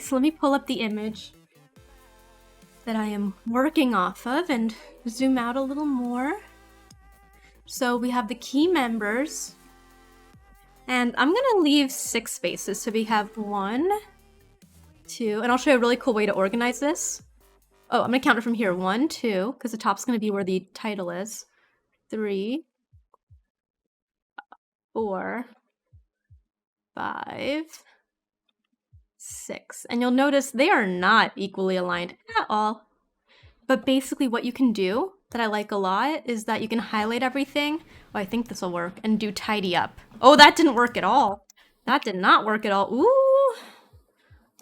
so let me pull up the image that I am working off of and zoom out a little more. So we have the key members, and I'm gonna leave 6 spaces. So we have 1, 2, and I'll show you a really cool way to organize this. Oh, I'm gonna count it from here. 1, 2, because the top's gonna be where the title is. 3, 4, 5, 6. And you'll notice they are not equally aligned at all. But basically what you can do that I like a lot is that you can highlight everything. Oh, I think this will work. And do tidy up. Oh, that didn't work at all. That did not work at all. Ooh.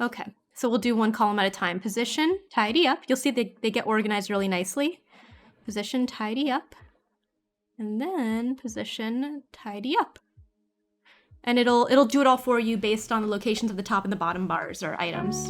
Okay, so we'll do one column at a time. Position, tidy up. You'll see they get organized really nicely. Position, tidy up. And then position, tidy up. And it'll do it all for you based on the locations of the top and the bottom bars or items.